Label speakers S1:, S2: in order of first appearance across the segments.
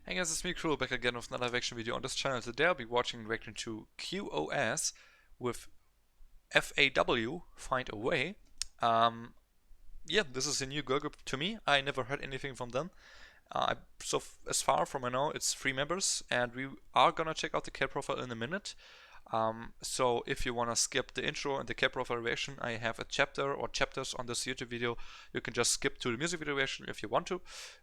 S1: Hey guys, it's me, Cruel, back again with another reaction video on this channel. Today I'll be watching and reacting to Q.O.S. with F.A.W. Find a Way. Um, yeah, this is a new girl group to me. I never heard anything from them. As far from I know, it's 3 members, and we are gonna check out the cat profile in a minute. So if you wanna skip the intro and the cat profile reaction, I have a chapter or chapters on this YouTube video. You can just skip to the music video reaction if you want to.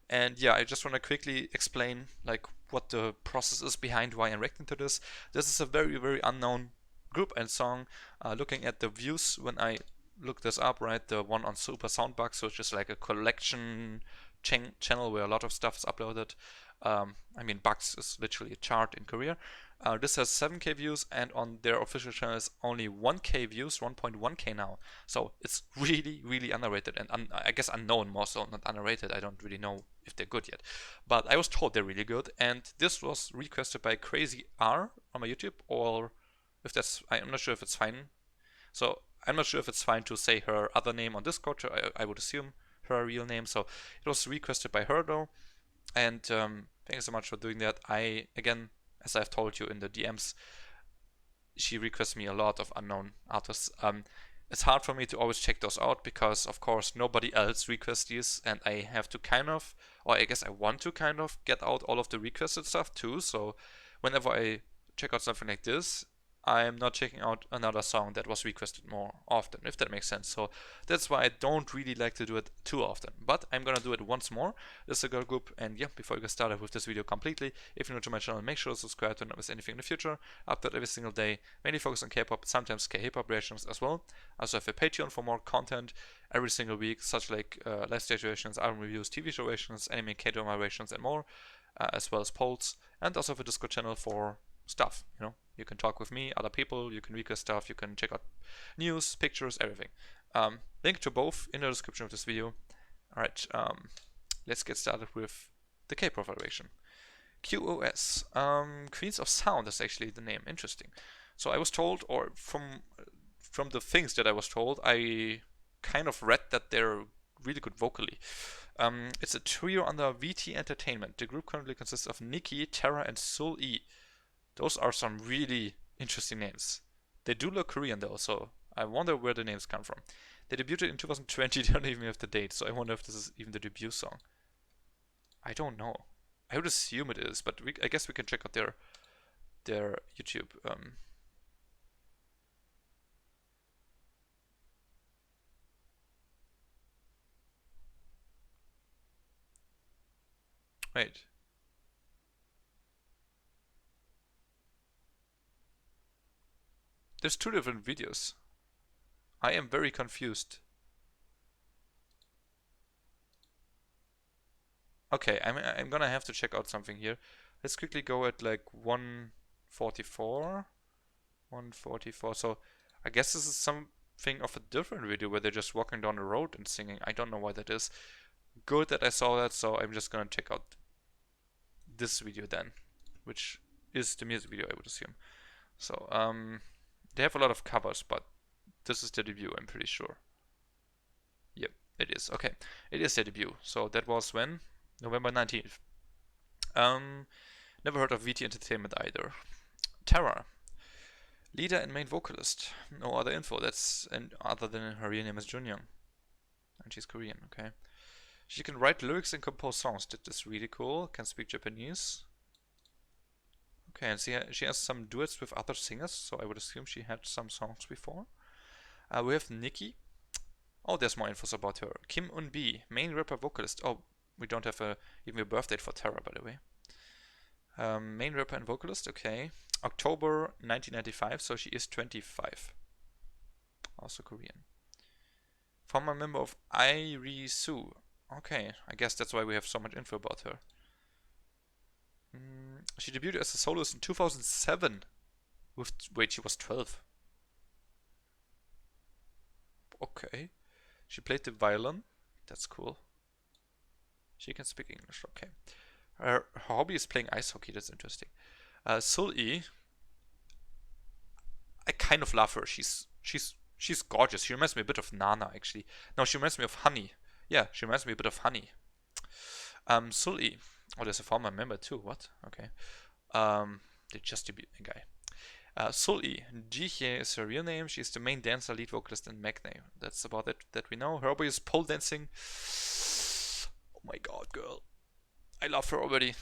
S1: And yeah, I just wanna quickly explain like what the process is behind why I'm reacting to this. This is a very, very unknown group and song. Looking at the views when I look this up, right, the one on Super Soundbox, so it's just like a collection channel where a lot of stuff is uploaded. I mean, Bugs is literally a chart in Korea. This has 7K views, and on their official channel is only 1K views, 1.1K now. So it's really, really underrated, and I guess unknown more so, not underrated. I don't really know if they're good yet, but I was told they're really good, and this was requested by Crazy R on my YouTube, or if that's, I'm not sure if it's fine. So I'm not sure if it's fine to say her other name on Discord. I would assume her real name. So it was requested by her though, and thanks so much for doing that. I again, as I've told you in the DMs, she requests me a lot of unknown artists. It's hard for me to always check those out because, of course, nobody else requests these, and I have to kind of, or I guess I want to kind of get out all of the requested stuff too. So whenever I check out something like this, I'm not checking out another song that was requested more often, if that makes sense. So that's why I don't really like to do it too often. But I'm gonna do it once more. This is a girl group, and yeah, before I get started with this video completely, if you're new to my channel, make sure to subscribe to not miss anything in the future. Upload every single day, mainly focus on K-pop, sometimes K-hip-hop reactions as well. I also have a Patreon for more content every single week, such like live stage reactions, album reviews, TV show reactions, anime K-drama reactions, and more, as well as polls, and also have a Discord channel for stuff. You can talk with me, other people, you can request stuff, you can check out news, pictures, everything. Link to both in the description of this video. Alright, let's get started with the K-profile reaction. Q.O.S. Queens of Sound is actually the name. Interesting. So I was told, or from the things that I was told, I kind of read that they're really good vocally. It's a trio under VT Entertainment. The group currently consists of Nikki, Tara, and Sul E. Those are some really interesting names. They do look Korean though, so I wonder where the names come from. They debuted in 2020, they don't even have the date, so I wonder if this is even the debut song. I don't know. I would assume it is, but I guess we can check out their YouTube. Wait. There's 2 different videos. I am very confused. Okay, I'm gonna have to check out something here. Let's quickly go at like 144. 144. So I guess this is something of a different video where they're just walking down the road and singing. I don't know why that is. Good that I saw that, so I'm just gonna check out this video then, which is the music video, I would assume. So they have a lot of covers, but this is the debut, I'm pretty sure. Yep, it is. Okay, it is their debut. So that was when? November 19th. Never heard of VT Entertainment either. Tara, leader and main vocalist. No other info. That's other than her real name is Junyoung, and she's Korean. Okay. She can write lyrics and compose songs. That is really cool. Can speak Japanese. Okay, and she has some duets with other singers, so I would assume she had some songs before. We have Nikki. Oh, there's more info about her. Kim Eun-bi, main rapper vocalist. Oh, we don't have even a birth date for Tara, by the way. Main rapper and vocalist, okay. October 1995, so she is 25. Also Korean. Former member of Irisu. Okay, I guess that's why we have so much info about her. She debuted as a soloist in 2007. Wait, she was 12. Okay. She played the violin. That's cool. She can speak English. Okay. Her hobby is playing ice hockey. That's interesting. Sul E. I kind of love her. She's gorgeous. She reminds me a bit of Nana, actually. No, she reminds me of Honey. Yeah, she reminds me a bit of Honey. Sul E. Oh, there's a former member too. What? Okay. They just debut a guy. Sully. Jihye is her real name. She's the main dancer, lead vocalist, and Magnay. That's about it that we know. Her hobby is pole dancing. Oh my god, girl. I love her already.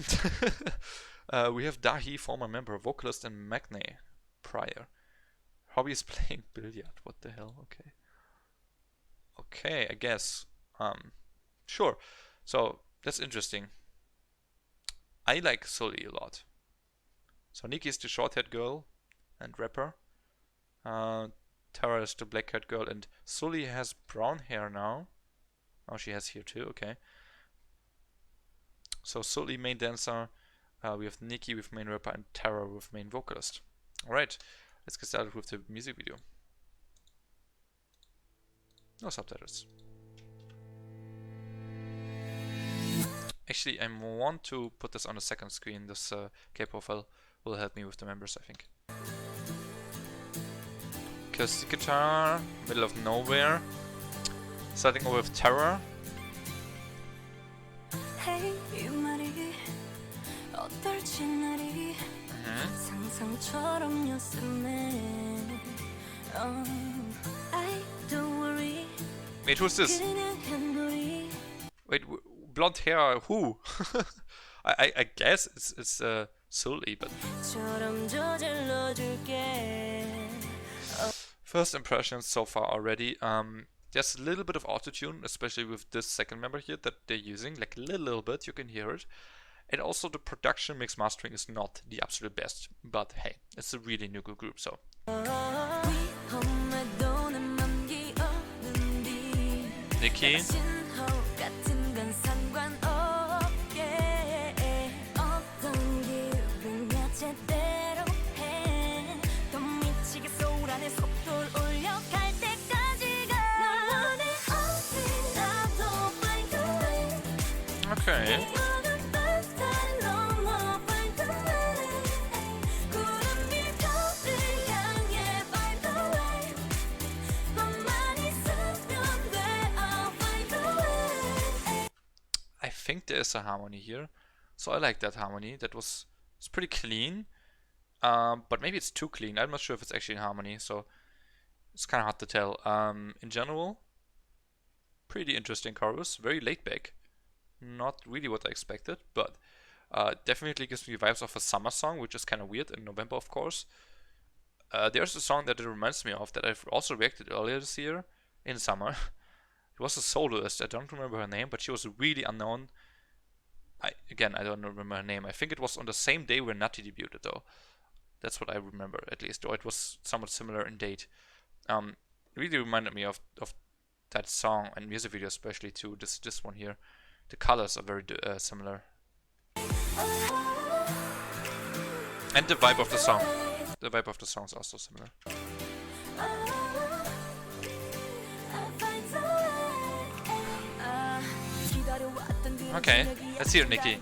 S1: We have Dahi, former member, vocalist, and Magnay prior. Hobby is playing billiard. What the hell? Okay. Okay, I guess. Sure. So that's interesting. I like Sully a lot. So Nikki is the short-haired girl and rapper. Tara is the black-haired girl, and Sully has brown hair now. Oh, she has here too. Okay. So Sully, main dancer. We have Nikki with main rapper, and Tara with main vocalist. All right, let's get started with the music video. No subtitles. Actually, I want to put this on the second screen. This K-profile will help me with the members, I think. Acoustic guitar, middle of nowhere. Starting with Terror. Wait, who's this? Wait, blonde hair, who? I guess it's Sully, but first impressions so far already. There's a little bit of autotune, especially with this second member here that they're using, like a little bit, you can hear it. And also the production mix mastering is not the absolute best, but hey, it's a really new good group, so. Nikki. Okay. I think there is a harmony here, so I like that harmony. It's pretty clean, but maybe it's too clean. I'm not sure if it's actually in harmony, so it's kind of hard to tell. In general, pretty interesting chorus, very laid back. Not really what I expected, but definitely gives me vibes of a summer song, which is kind of weird in November, of course. There's a song that it reminds me of that I've also reacted earlier this year in summer. It was a soloist. I don't remember her name, but she was really unknown. I don't remember her name. I think it was on the same day when Nutty debuted, though. That's what I remember, at least. Or it was somewhat similar in date. It really reminded me of that song and music video, especially to this one here. The colors are very similar. And the vibe of the song. The vibe of the song is also similar. Okay, let's hear Nikki.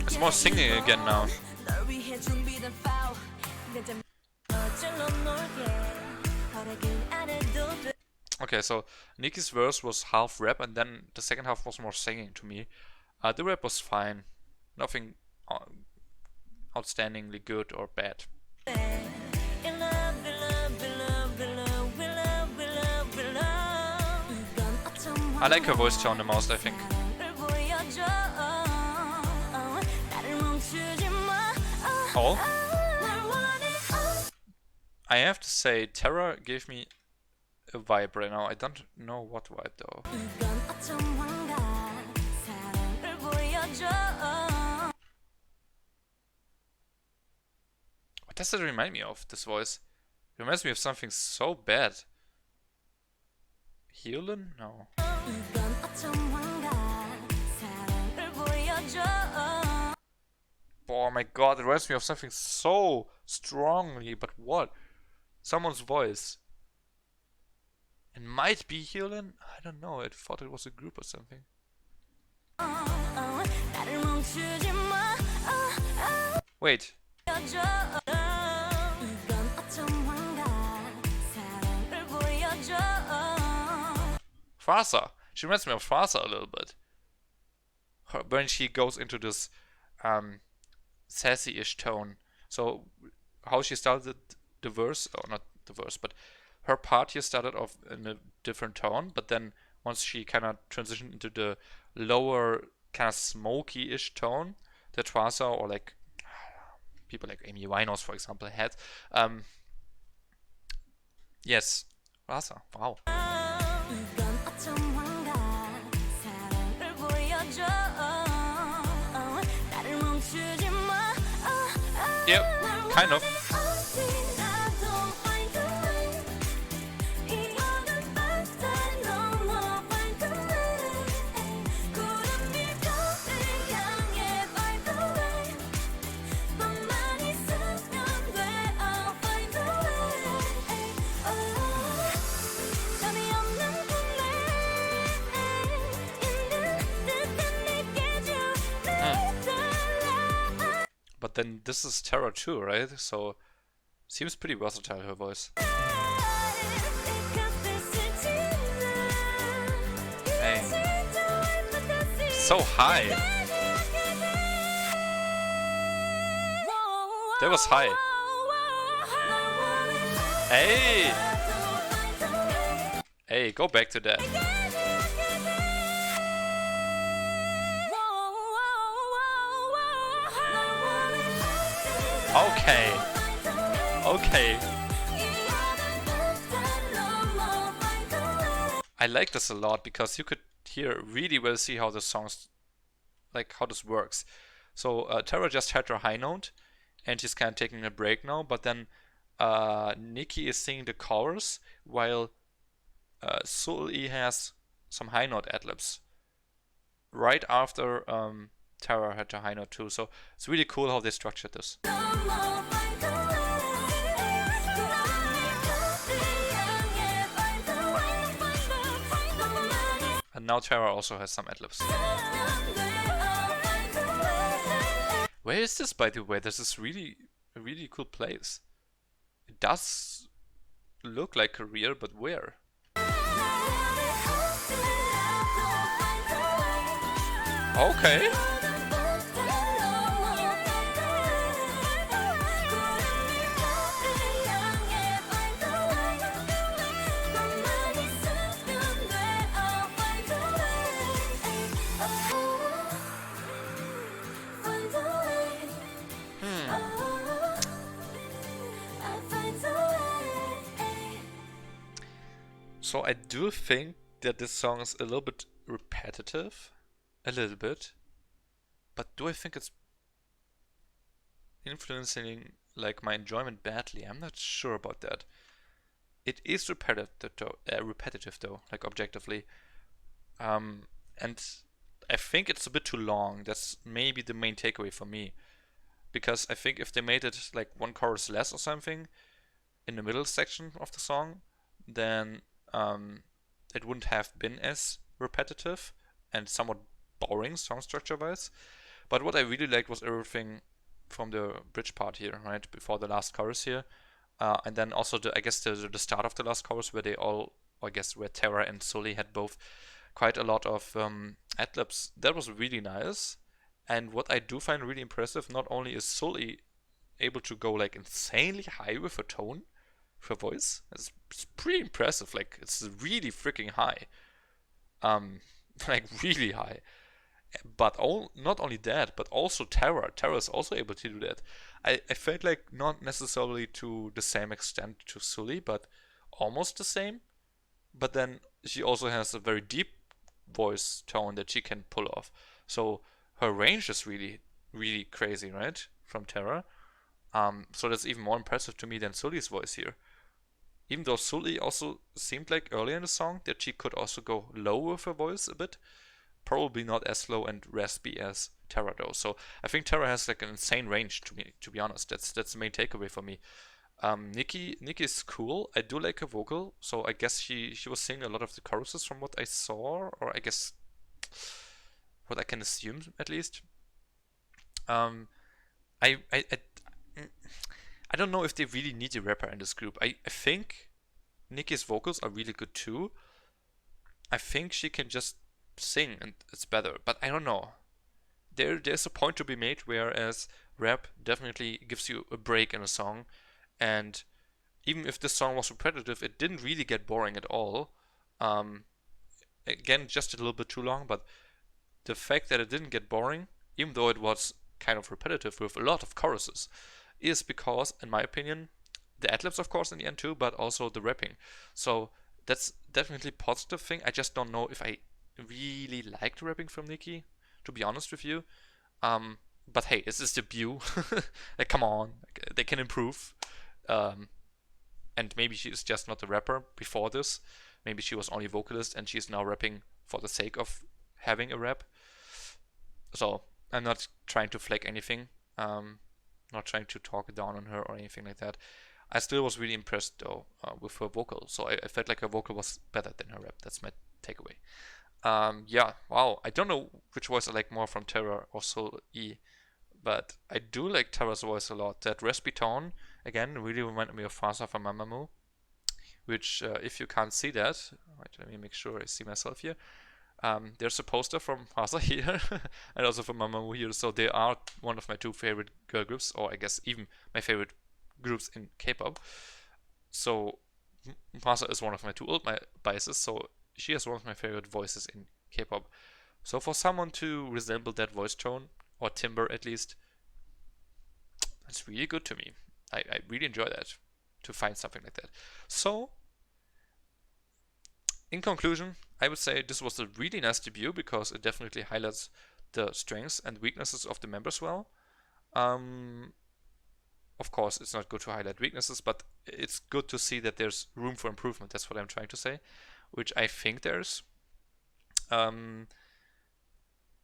S1: It's more singing again now. Okay, so Nikki's verse was half rap and then the second half was more singing to me. The rap was fine. Nothing outstandingly good or bad. I like her voice tone the most, I think. Oh. I have to say, Terra gave me a vibe right now. I don't know what vibe though. What does it remind me of, this voice? It reminds me of something so bad. Heolin? No. Oh my god, it reminds me of something so strongly, but what? Someone's voice. It might be Heolin? I don't know, I thought it was a group or something. Wait. Trasa. She reminds me of Trasa a little bit. When she goes into this um, sassy-ish tone. So how she started the verse, or not the verse, but her part here started off in a different tone, but then once she kind of transitioned into the lower, kind of smoky-ish tone that Trasa or like people like Amy Winehouse, for example, had. Yes, Trasa. Wow. Yep, kind of. But then this is Terror too, right? So seems pretty versatile, her voice. Hey. So high. That was high. Hey! Hey, go back to that. Okay. Okay. I like this a lot because you could here really well see how the songs, like how this works. So Tara just had her high note and she's kind of taking a break now, but then Nikki is singing the chorus while Sully has some high note ad-libs right after Tara had her high note too. So it's really cool how they structured this. And now Tara also has some ad-libs. Where is this, by the way? This is really a really cool place. It does look like Korea, but where? Okay. So I do think that this song is a little bit repetitive. A little bit. But do I think it's influencing like my enjoyment badly? I'm not sure about that. It is repetitive though, like objectively. And I think it's a bit too long. That's maybe the main takeaway for me. Because I think if they made it like one chorus less or something in the middle section of the song, then it wouldn't have been as repetitive and somewhat boring song structure wise. But what I really liked was everything from the bridge part here, right before the last chorus here, and then also I guess the start of the last chorus where they all, I guess where Tara and Sully had both quite a lot of ad-libs. That was really nice. And what I do find really impressive, not only is Sully able to go like insanely high with her tone, with her voice, it's pretty impressive. Like it's really freaking high, like really high. But not only that, but also Tara. Tara is also able to do that. I felt like not necessarily to the same extent to Sully, but almost the same. But then she also has a very deep voice tone that she can pull off. So her range is really, really crazy, right? From Tara. So that's even more impressive to me than Sully's voice here. Even though Sully also seemed like earlier in the song that she could also go low with her voice a bit. Probably not as low and raspy as Tara though. So I think Tara has like an insane range to be honest. That's the main takeaway for me. Nikki is cool. I do like her vocal, so I guess she was singing a lot of the choruses from what I saw, or I guess what I can assume at least. I I don't know if they really need a rapper in this group. I think Nikki's vocals are really good too, I think she can just sing and it's better, but I don't know. There's a point to be made, whereas rap definitely gives you a break in a song, and even if this song was repetitive, it didn't really get boring at all. Um, Again, just a little bit too long, but the fact that it didn't get boring, even though it was kind of repetitive with a lot of choruses, is because, in my opinion, the ad-libs, of course, in the end too, but also the rapping. So that's definitely a positive thing. I just don't know if I really liked rapping from Nicki, to be honest with you. Um, but hey, it's his debut. Like, come on, they can improve. Um, and maybe she is just not a rapper before this. Maybe she was only a vocalist and she's now rapping for the sake of having a rap. So I'm not trying to flag anything. Um, Not trying to talk down on her or anything like that. I still was really impressed though with her vocal. So I felt like her vocal was better than her rap. That's my takeaway. Yeah, wow. I don't know which voice I like more from Terra or Soul E, but I do like Terra's voice a lot. That raspy tone, again, really reminded me of Fasa from Mamamoo, which, if you can't see that, right, let me make sure I see myself here. There's a poster from Fasa here and also from Mamamoo here, so they are one of my two favorite girl groups, or I guess even my favorite groups in K-pop. So Fasa is one of my two old biases, so she is one of my favorite voices in K-pop. So for someone to resemble that voice tone, or timbre at least, that's really good to me. I really enjoy that, to find something like that. So, in conclusion, I would say this was a really nice debut because it definitely highlights the strengths and weaknesses of the members well. Um, of course, it's not good to highlight weaknesses, but it's good to see that there's room for improvement. That's what I'm trying to say, which I think there's. Um,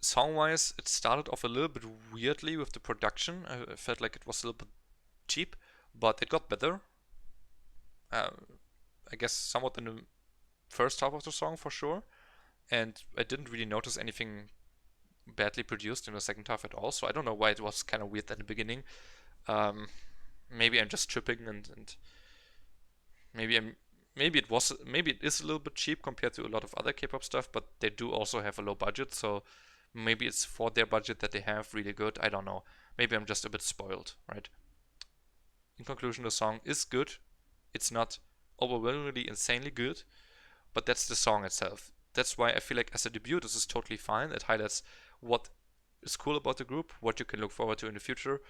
S1: Song-wise, it started off a little bit weirdly with the production. I felt like it was a little bit cheap, but it got better. Uh, I guess somewhat in the first half of the song for sure, and I didn't really notice anything badly produced in the second half at all. So I don't know why it was kind of weird at the beginning. Um, Maybe I'm just tripping, and maybe I'm maybe it is a little bit cheap compared to a lot of other K-pop stuff, but they do also have a low budget, so maybe it's for their budget that they have really good. I don't know. Maybe I'm just a bit spoiled, right? In conclusion, the song is good. It's not overwhelmingly insanely good, but that's the song itself. That's why I feel like as a debut, this is totally fine. It highlights what is cool about the group, what you can look forward to in the future.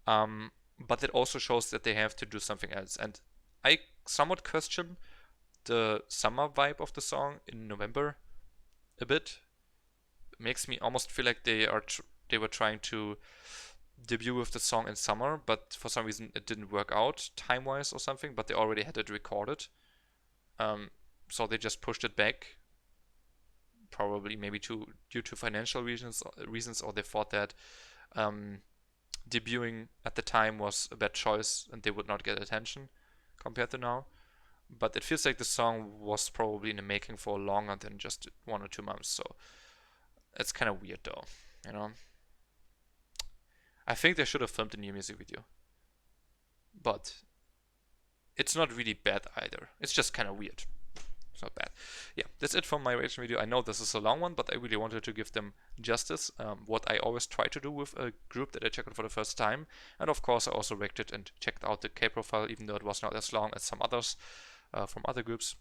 S1: But it also shows that they have to do something else. And I somewhat question the summer vibe of the song in November a bit. It makes me almost feel like they were trying to debut with the song in summer, but for some reason it didn't work out time wise or something. But they already had it recorded, um, so they just pushed it back. Probably maybe due to financial reasons, or they thought that um, debuting at the time was a bad choice and they would not get attention compared to now. But it feels like the song was probably in the making for longer than just 1 or 2 months. So it's kind of weird though, you know. I think they should have filmed a new music video, but it's not really bad either. It's just kind of weird. It's not bad. Yeah, that's it from my reaction video. I know this is a long one, but I really wanted to give them justice. What I always try to do with a group that I check out for the first time. And of course, I also reacted and checked out the K profile, even though it was not as long as some others from other groups.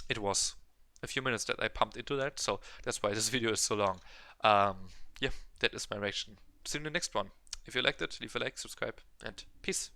S1: It was a few minutes that I pumped into that, so that's why this video is so long. Yeah, that is my reaction. See you in the next one. If you liked it, leave a like, subscribe, and peace.